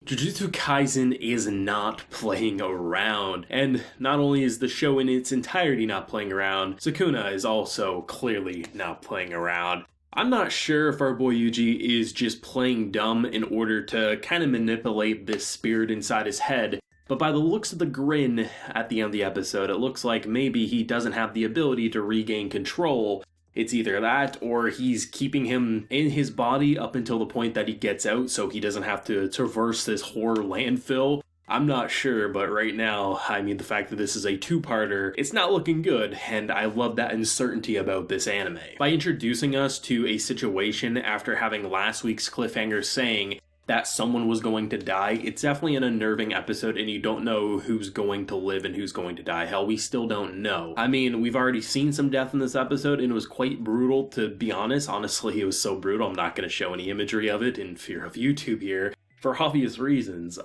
Jujutsu Kaisen is not playing around, and not only is the show in its entirety not playing around, Sukuna is also clearly not playing around. I'm not sure if our boy Yuji is just playing dumb in order to kind of manipulate this spirit inside his head, but by the looks of the grin at the end of the episode, it looks like maybe he doesn't have the ability to regain control. It's either that, or he's keeping him in his body up until the point that he gets out so he doesn't have to traverse this horror landfill. I'm not sure, but right now, I mean, the fact that this is a two-parter, it's not looking good, and I love that uncertainty about this anime. By introducing us to a situation after having last week's cliffhanger saying that someone was going to die, it's definitely an unnerving episode, and you don't know who's going to live and who's going to die. Hell, we still don't know. I mean, we've already seen some death in this episode, and it was quite brutal, to be honest. Honestly, it was so brutal, I'm not going to show any imagery of it in fear of YouTube here, for obvious reasons.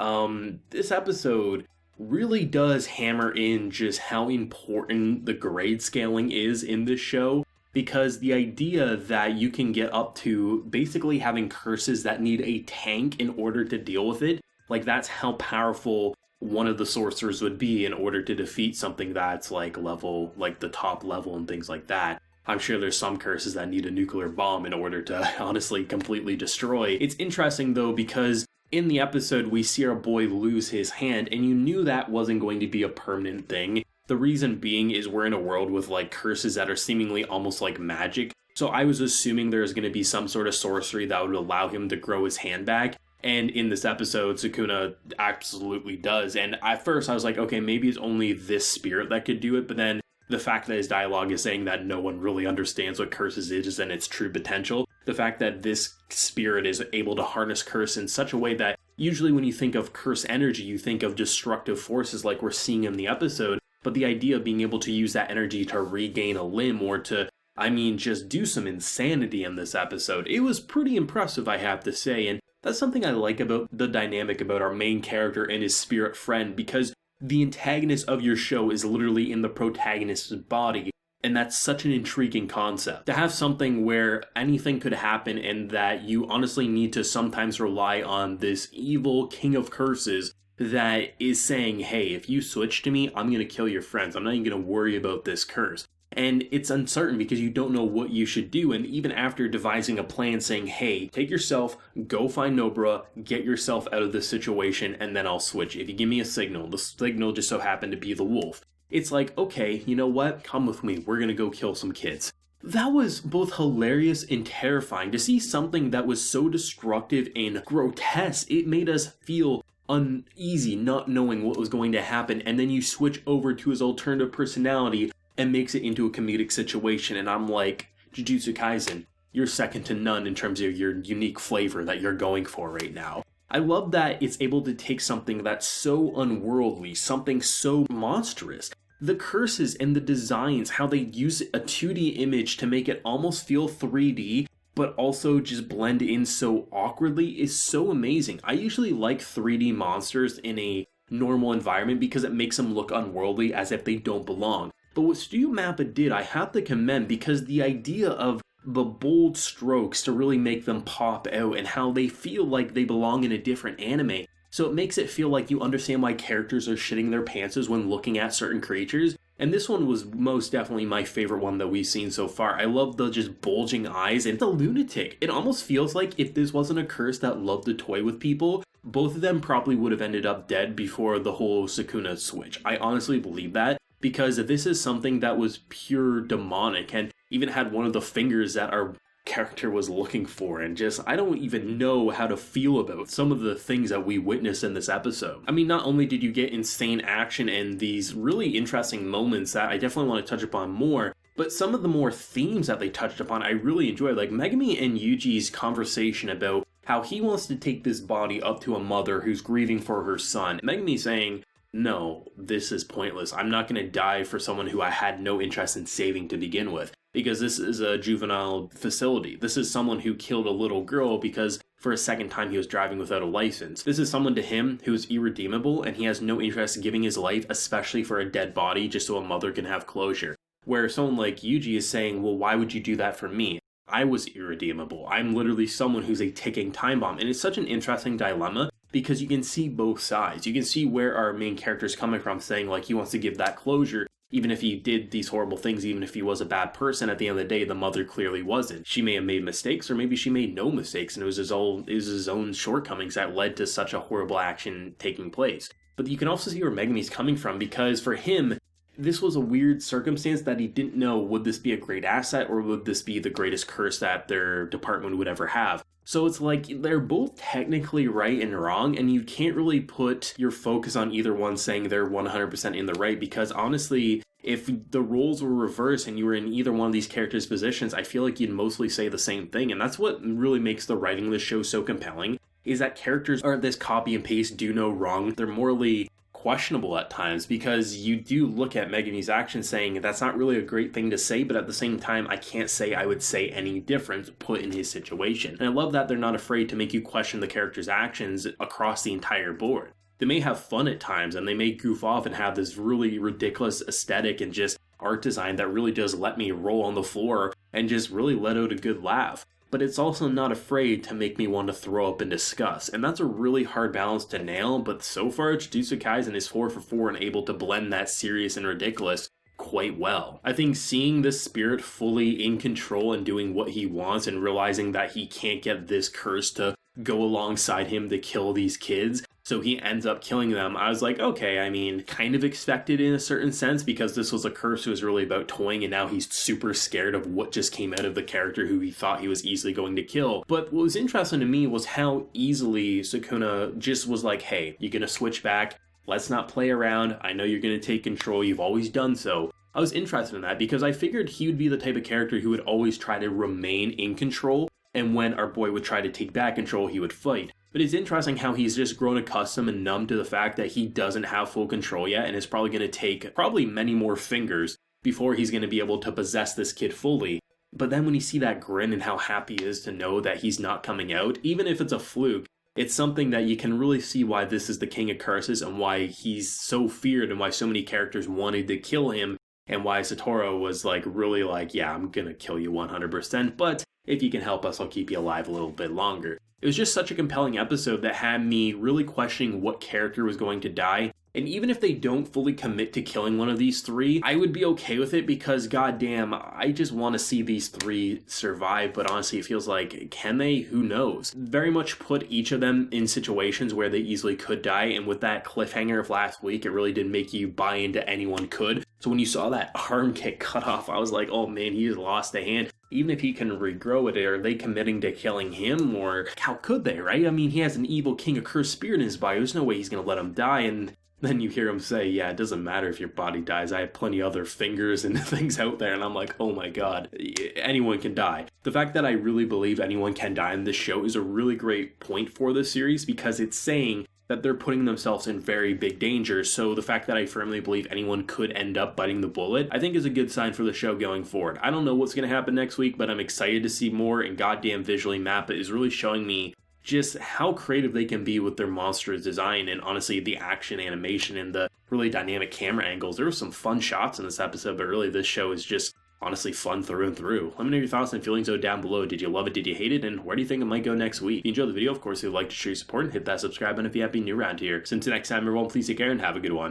This episode really does hammer in just how important the grade scaling is in this show. Because the idea that you can get up to basically having curses that need a tank in order to deal with it, like that's how powerful one of the sorcerers would be in order to defeat something that's like level, like the top level and things like that. I'm sure there's some curses that need a nuclear bomb in order to honestly completely destroy. It's interesting though because in the episode we see our boy lose his hand and you knew that wasn't going to be a permanent thing. The reason being is we're in a world with like curses that are seemingly almost like magic. So I was assuming there's going to be some sort of sorcery that would allow him to grow his hand back. And in this episode, Sukuna absolutely does. And at first I was like, okay, maybe it's only this spirit that could do it. But then the fact that his dialogue is saying that no one really understands what curses is and its true potential. The fact that this spirit is able to harness curse in such a way that usually when you think of curse energy, you think of destructive forces like we're seeing in the episode. But the idea of being able to use that energy to regain a limb or to, I mean, just do some insanity in this episode, it was pretty impressive, I have to say. And that's something I like about the dynamic about our main character and his spirit friend, because the antagonist of your show is literally in the protagonist's body. And that's such an intriguing concept. To have something where anything could happen and that you honestly need to sometimes rely on this evil king of curses that is saying, hey, if you switch to me, I'm going to kill your friends. I'm not even going to worry about this curse. And it's uncertain because you don't know what you should do. And even after devising a plan saying, hey, take yourself, go find Nobara, get yourself out of this situation, and then I'll switch. If you give me a signal, the signal just so happened to be the wolf. It's like, okay, you know what? Come with me. We're going to go kill some kids. That was both hilarious and terrifying. To see something that was so destructive and grotesque, it made us feel uneasy, not knowing what was going to happen, and then you switch over to his alternative personality and makes it into a comedic situation, and I'm like, Jujutsu Kaisen, you're second to none in terms of your unique flavor that you're going for right now. I love that it's able to take something that's so unworldly, something so monstrous. The curses and the designs, how they use a 2D image to make it almost feel 3D, but also just blend in so awkwardly is so amazing. I usually like 3D monsters in a normal environment because it makes them look unworldly as if they don't belong. But what Studio Mappa did, I have to commend because the idea of the bold strokes to really make them pop out and how they feel like they belong in a different anime. So it makes it feel like you understand why characters are shitting their pantses when looking at certain creatures. And this one was most definitely my favorite one that we've seen so far. I love the just bulging eyes and the lunatic. It almost feels like if this wasn't a curse that loved to toy with people, both of them probably would have ended up dead before the whole Sukuna switch. I honestly believe that because this is something that was pure demonic and even had one of the fingers that our character was looking for, and just I don't even know how to feel about some of the things that we witnessed in this episode. I mean, not only did you get insane action and these really interesting moments that I definitely want to touch upon more, but some of the more themes that they touched upon I really enjoyed, like Megumi and Yuji's conversation about how he wants to take this body up to a mother who's grieving for her son. Megumi saying, no, this is pointless. I'm not going to die for someone who I had no interest in saving to begin with. Because this is a juvenile facility. This is someone who killed a little girl because for a second time he was driving without a license. This is someone to him who is irredeemable and he has no interest in giving his life, especially for a dead body, just so a mother can have closure. Where someone like Yuji is saying, well, why would you do that for me? I was irredeemable. I'm literally someone who's a ticking time bomb. And it's such an interesting dilemma because you can see both sides. You can see where our main character is coming from, saying like he wants to give that closure. Even if he did these horrible things, even if he was a bad person, at the end of the day, the mother clearly wasn't. She may have made mistakes, or maybe she made no mistakes, and it was his own shortcomings that led to such a horrible action taking place. But you can also see where Megumi's coming from, because for him, this was a weird circumstance that he didn't know, would this be a great asset, or would this be the greatest curse that their department would ever have? So it's like they're both technically right and wrong, and you can't really put your focus on either one saying they're 100% in the right, because honestly, if the roles were reversed and you were in either one of these characters' positions, I feel like you'd mostly say the same thing. And that's what really makes the writing of the show so compelling, is that characters aren't this copy and paste, do no wrong. They're morally questionable at times, because you do look at Megumi's actions saying that's not really a great thing to say, but at the same time I can't say I would say any different put in his situation. And I love that they're not afraid to make you question the character's actions across the entire board. They may have fun at times, and they may goof off and have this really ridiculous aesthetic and just art design that really does let me roll on the floor and just really let out a good laugh. But it's also not afraid to make me want to throw up in disgust, and that's a really hard balance to nail, but so far Jujutsu Kaisen is 4 for 4 and able to blend that serious and ridiculous quite well. I think seeing this spirit fully in control and doing what he wants, and realizing that he can't get this curse to go alongside him to kill these kids, so he ends up killing them, I was like, okay, I mean, kind of expected in a certain sense, because this was a curse that was really about toying, and now he's super scared of what just came out of the character who he thought he was easily going to kill. But what was interesting to me was how easily Sukuna just was like, hey, you're gonna switch back, let's not play around, I know you're gonna take control, you've always done so. I was interested in that, because I figured he would be the type of character who would always try to remain in control, and when our boy would try to take back control, he would fight. But it's interesting how he's just grown accustomed and numb to the fact that he doesn't have full control yet, and it's probably going to take many more fingers before he's going to be able to possess this kid fully. But then when you see that grin and how happy he is to know that he's not coming out, even if it's a fluke, it's something that you can really see why this is the king of curses, and why he's so feared, and why so many characters wanted to kill him, and why Satoru was like, really like, yeah, I'm gonna kill you 100%, but if you can help us, I'll keep you alive a little bit longer. It was just such a compelling episode that had me really questioning what character was going to die. And even if they don't fully commit to killing one of these three, I would be okay with it, because goddamn, I just want to see these three survive. But honestly, it feels like, can they? Who knows? Very much put each of them in situations where they easily could die. And with that cliffhanger of last week, it really did make you buy into anyone could. So when you saw that arm get cut off, I was like, oh man, he just lost a hand. Even if he can regrow it, are they committing to killing him? Or how could they, right? I mean, he has an evil king of cursed spirit in his body. There's no way he's going to let him die. And then you hear him say, yeah, it doesn't matter if your body dies. I have plenty other fingers and things out there. And I'm like, oh my god, anyone can die. The fact that I really believe anyone can die in this show is a really great point for this series, because it's saying that they're putting themselves in very big danger. So the fact that I firmly believe anyone could end up biting the bullet, I think is a good sign for the show going forward. I don't know what's going to happen next week, but I'm excited to see more, and goddamn visually Mappa is really showing me just how creative they can be with their monstrous design, and honestly the action animation and the really dynamic camera angles. There were some fun shots in this episode, but really this show is just honestly fun through and through. Let me know your thoughts and feelings down below. Did you love it? Did you hate it? And where do you think it might go next week? If you enjoyed the video, of course, if you'd like to show your support, and hit that subscribe button if you have been new around here. So until next time, everyone, please take care and have a good one.